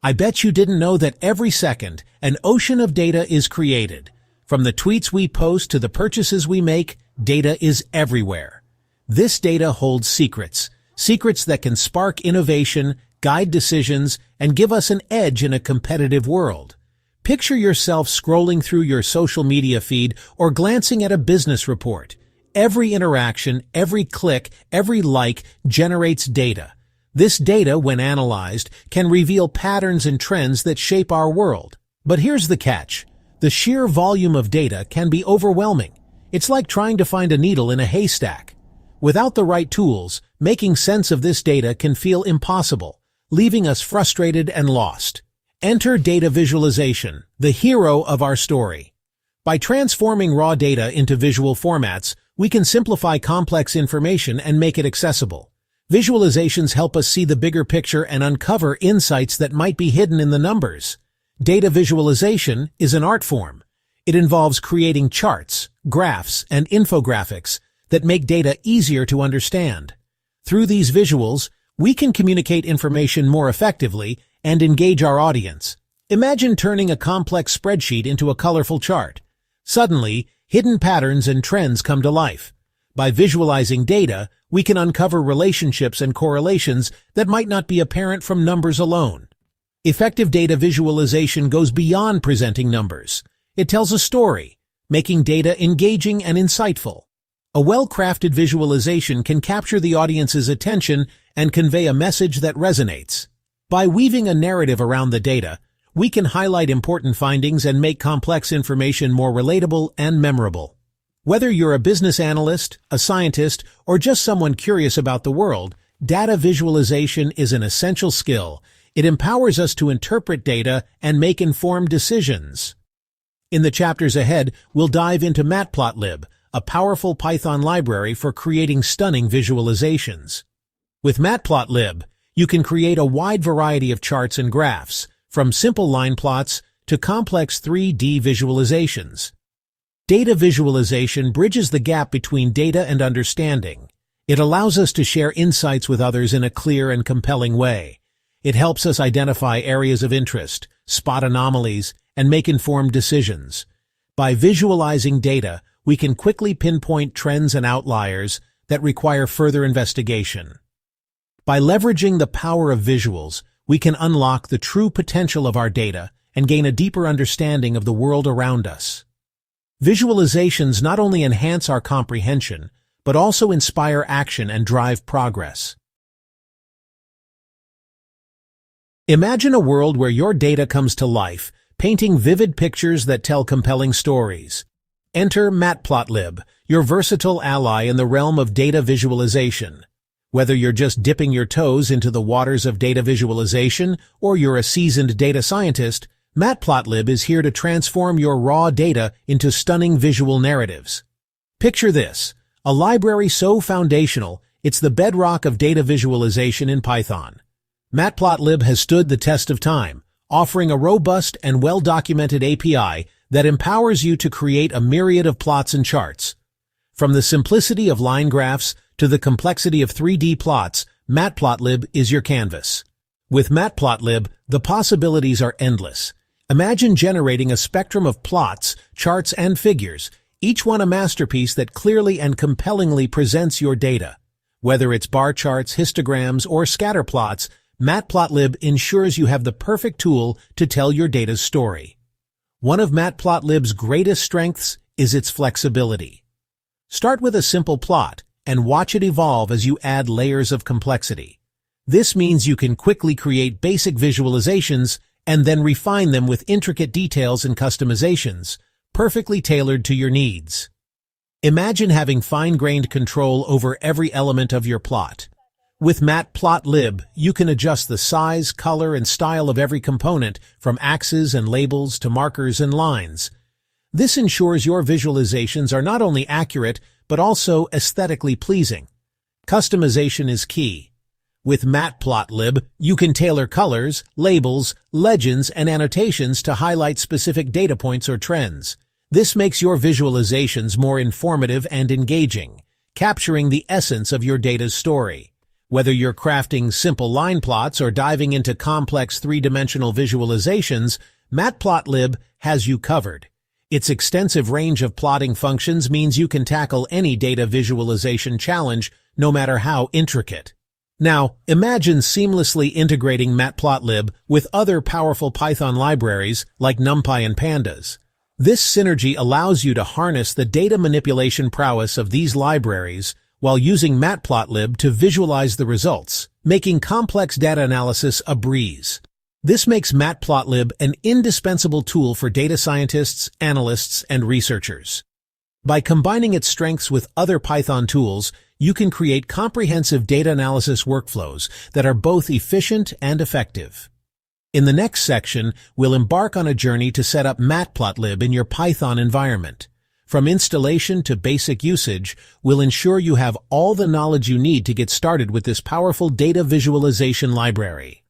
I bet you didn't know that every second, an ocean of data is created. From the tweets we post to the purchases we make, data is everywhere. This data holds secrets that can spark innovation, guide decisions, and give us an edge in a competitive world. Picture yourself scrolling through your social media feed or glancing at a business report. Every interaction, every click, every like generates data. This data, when analyzed, can reveal patterns and trends that shape our world. But here's the catch. The sheer volume of data can be overwhelming. It's like trying to find a needle in a haystack. Without the right tools, making sense of this data can feel impossible, leaving us frustrated and lost. Enter data visualization, the hero of our story. By transforming raw data into visual formats, we can simplify complex information and make it accessible. Visualizations help us see the bigger picture and uncover insights that might be hidden in the numbers. Data visualization is an art form. It involves creating charts, graphs, and infographics that make data easier to understand. Through these visuals, we can communicate information more effectively and engage our audience. Imagine turning a complex spreadsheet into a colorful chart. Suddenly, hidden patterns and trends come to life. By visualizing data, we can uncover relationships and correlations that might not be apparent from numbers alone. Effective data visualization goes beyond presenting numbers. It tells a story, making data engaging and insightful. A well-crafted visualization can capture the audience's attention and convey a message that resonates. By weaving a narrative around the data, we can highlight important findings and make complex information more relatable and memorable. Whether you're a business analyst, a scientist, or just someone curious about the world, data visualization is an essential skill. It empowers us to interpret data and make informed decisions. In the chapters ahead, we'll dive into Matplotlib, a powerful Python library for creating stunning visualizations. With Matplotlib, you can create a wide variety of charts and graphs, from simple line plots to complex 3D visualizations. Data visualization bridges the gap between data and understanding. It allows us to share insights with others in a clear and compelling way. It helps us identify areas of interest, spot anomalies, and make informed decisions. By visualizing data, we can quickly pinpoint trends and outliers that require further investigation. By leveraging the power of visuals, we can unlock the true potential of our data and gain a deeper understanding of the world around us. Visualizations not only enhance our comprehension, but also inspire action and drive progress. Imagine a world where your data comes to life, painting vivid pictures that tell compelling stories. Enter Matplotlib, your versatile ally in the realm of data visualization. Whether you're just dipping your toes into the waters of data visualization or you're a seasoned data scientist, Matplotlib is here to transform your raw data into stunning visual narratives. Picture this, a library so foundational, it's the bedrock of data visualization in Python. Matplotlib has stood the test of time, offering a robust and well-documented API that empowers you to create a myriad of plots and charts. From the simplicity of line graphs to the complexity of 3D plots, Matplotlib is your canvas. With Matplotlib, the possibilities are endless. Imagine generating a spectrum of plots, charts, and figures, each one a masterpiece that clearly and compellingly presents your data. Whether it's bar charts, histograms, or scatter plots, Matplotlib ensures you have the perfect tool to tell your data's story. One of Matplotlib's greatest strengths is its flexibility. Start with a simple plot and watch it evolve as you add layers of complexity. This means you can quickly create basic visualizations and then refine them with intricate details and customizations, perfectly tailored to your needs. Imagine having fine-grained control over every element of your plot. With Matplotlib, you can adjust the size, color, and style of every component, from axes and labels to markers and lines. This ensures your visualizations are not only accurate, but also aesthetically pleasing. Customization is key. With Matplotlib, you can tailor colors, labels, legends, and annotations to highlight specific data points or trends. This makes your visualizations more informative and engaging, capturing the essence of your data's story. Whether you're crafting simple line plots or diving into complex three-dimensional visualizations, Matplotlib has you covered. Its extensive range of plotting functions means you can tackle any data visualization challenge, no matter how intricate. Now, imagine seamlessly integrating Matplotlib with other powerful Python libraries like NumPy and Pandas. This synergy allows you to harness the data manipulation prowess of these libraries while using Matplotlib to visualize the results, making complex data analysis a breeze. This makes Matplotlib an indispensable tool for data scientists, analysts, and researchers. By combining its strengths with other Python tools, you can create comprehensive data analysis workflows that are both efficient and effective. In the next section, we'll embark on a journey to set up Matplotlib in your Python environment. From installation to basic usage, we'll ensure you have all the knowledge you need to get started with this powerful data visualization library.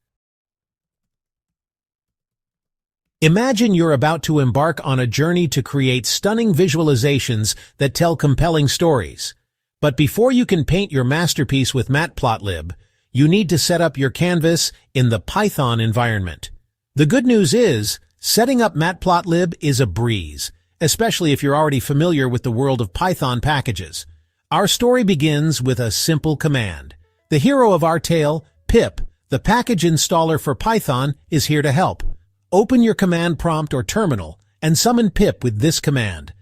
Imagine you're about to embark on a journey to create stunning visualizations that tell compelling stories. But before you can paint your masterpiece with Matplotlib, you need to set up your canvas in the Python environment. The good news is, setting up Matplotlib is a breeze, especially if you're already familiar with the world of Python packages. Our story begins with a simple command. The hero of our tale, pip, the package installer for Python, is here to help. Open your command prompt or terminal and summon pip with this command.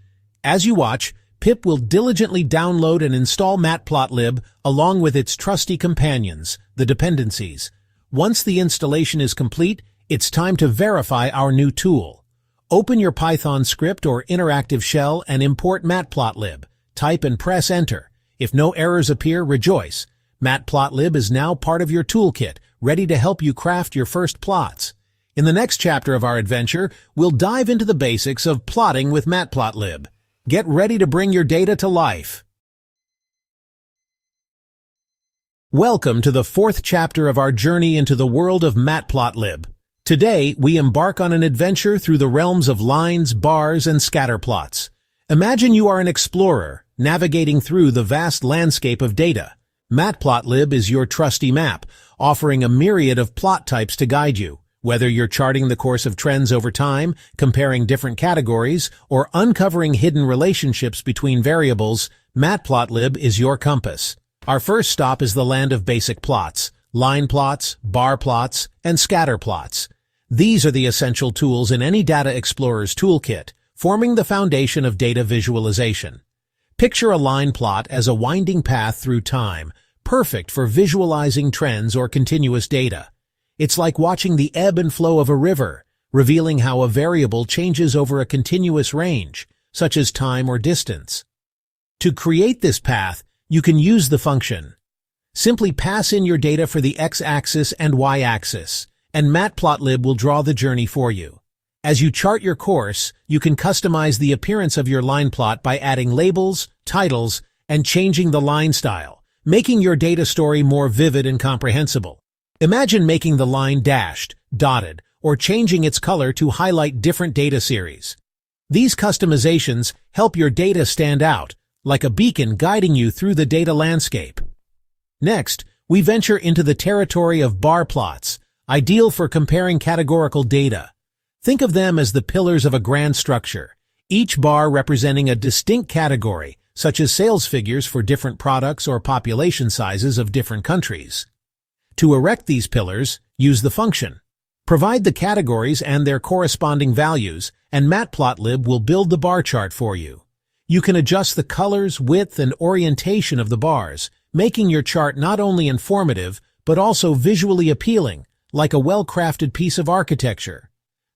As you watch, pip will diligently download and install Matplotlib along with its trusty companions, the dependencies. Once the installation is complete, it's time to verify our new tool. Open your Python script or interactive shell and import Matplotlib. Type and press enter. If no errors appear, rejoice. Matplotlib is now part of your toolkit, ready to help you craft your first plots. In the next chapter of our adventure, we'll dive into the basics of plotting with Matplotlib. Get ready to bring your data to life. Welcome to the fourth chapter of our journey into the world of Matplotlib. Today, we embark on an adventure through the realms of lines, bars, and scatterplots. Imagine you are an explorer, navigating through the vast landscape of data. Matplotlib is your trusty map, offering a myriad of plot types to guide you. Whether you're charting the course of trends over time, comparing different categories, or uncovering hidden relationships between variables, Matplotlib is your compass. Our first stop is the land of basic plots, line plots, bar plots, and scatter plots. These are the essential tools in any data explorer's toolkit, forming the foundation of data visualization. Picture a line plot as a winding path through time, perfect for visualizing trends or continuous data. It's like watching the ebb and flow of a river, revealing how a variable changes over a continuous range, such as time or distance. To create this path, you can use the function. Simply pass in your data for the x-axis and y-axis, and Matplotlib will draw the journey for you. As you chart your course, you can customize the appearance of your line plot by adding labels, titles, and changing the line style, making your data story more vivid and comprehensible. Imagine making the line dashed, dotted, or changing its color to highlight different data series. These customizations help your data stand out, like a beacon guiding you through the data landscape. Next, we venture into the territory of bar plots, ideal for comparing categorical data. Think of them as the pillars of a grand structure, each bar representing a distinct category, such as sales figures for different products or population sizes of different countries. To erect these pillars, use the function. Provide the categories and their corresponding values, and Matplotlib will build the bar chart for you. You can adjust the colors, width, and orientation of the bars, making your chart not only informative, but also visually appealing, like a well-crafted piece of architecture.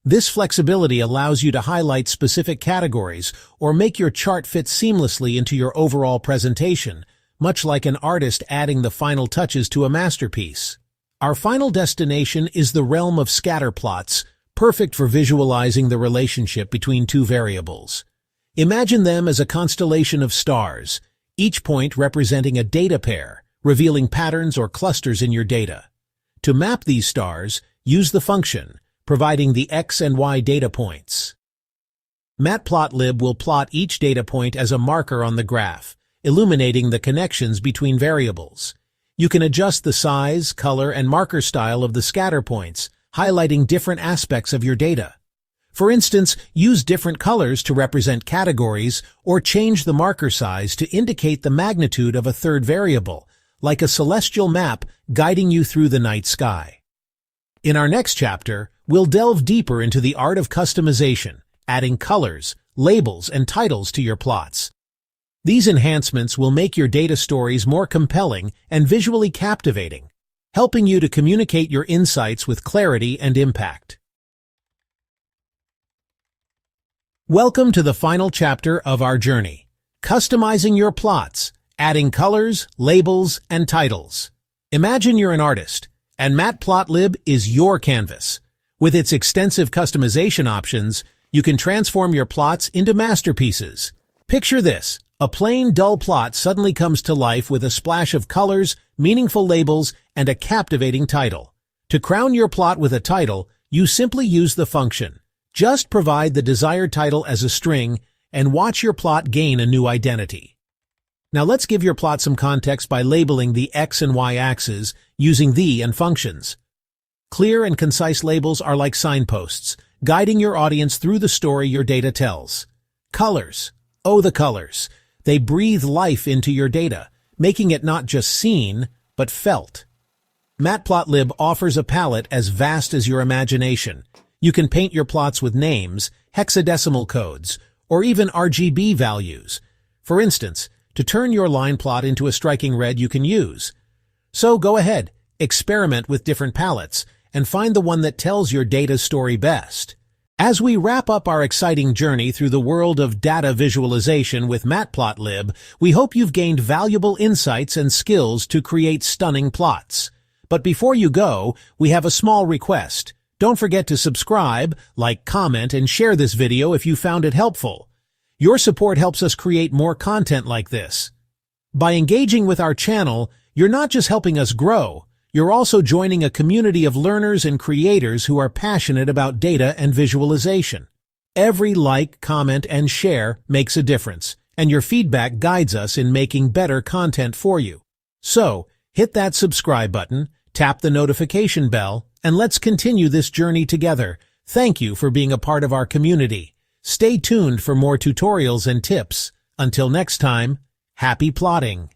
This flexibility allows you to highlight specific categories or make your chart fit seamlessly into your overall presentation, much like an artist adding the final touches to a masterpiece. Our final destination is the realm of scatter plots, perfect for visualizing the relationship between two variables. Imagine them as a constellation of stars, each point representing a data pair, revealing patterns or clusters in your data. To map these stars, use the function, providing the x and y data points. Matplotlib will plot each data point as a marker on the graph, illuminating the connections between variables. You can adjust the size, color, and marker style of the scatter points, highlighting different aspects of your data. For instance, use different colors to represent categories or change the marker size to indicate the magnitude of a third variable, like a celestial map guiding you through the night sky. In our next chapter, we'll delve deeper into the art of customization, adding colors, labels, and titles to your plots. These enhancements will make your data stories more compelling and visually captivating, helping you to communicate your insights with clarity and impact. Welcome to the final chapter of our journey, customizing your plots, adding colors, labels, and titles. Imagine you're an artist, and Matplotlib is your canvas. With its extensive customization options, you can transform your plots into masterpieces. Picture this: a plain, dull plot suddenly comes to life with a splash of colors, meaningful labels, and a captivating title. To crown your plot with a title, you simply use the function. Just provide the desired title as a string and watch your plot gain a new identity. Now let's give your plot some context by labeling the X and Y axes using the and functions. Clear and concise labels are like signposts, guiding your audience through the story your data tells. Colors. Oh, the colors. They breathe life into your data, making it not just seen, but felt. Matplotlib offers a palette as vast as your imagination. You can paint your plots with names, hexadecimal codes, or even RGB values. For instance, to turn your line plot into a striking red you can use. So go ahead, experiment with different palettes, and find the one that tells your data's story best. As we wrap up our exciting journey through the world of data visualization with Matplotlib, we hope you've gained valuable insights and skills to create stunning plots. But before you go, we have a small request. Don't forget to subscribe, like, comment, and share this video if you found it helpful. Your support helps us create more content like this. By engaging with our channel, you're not just helping us grow, you're also joining a community of learners and creators who are passionate about data and visualization. Every like, comment, and share makes a difference, and your feedback guides us in making better content for you. So, hit that subscribe button, tap the notification bell, and let's continue this journey together. Thank you for being a part of our community. Stay tuned for more tutorials and tips. Until next time, happy plotting!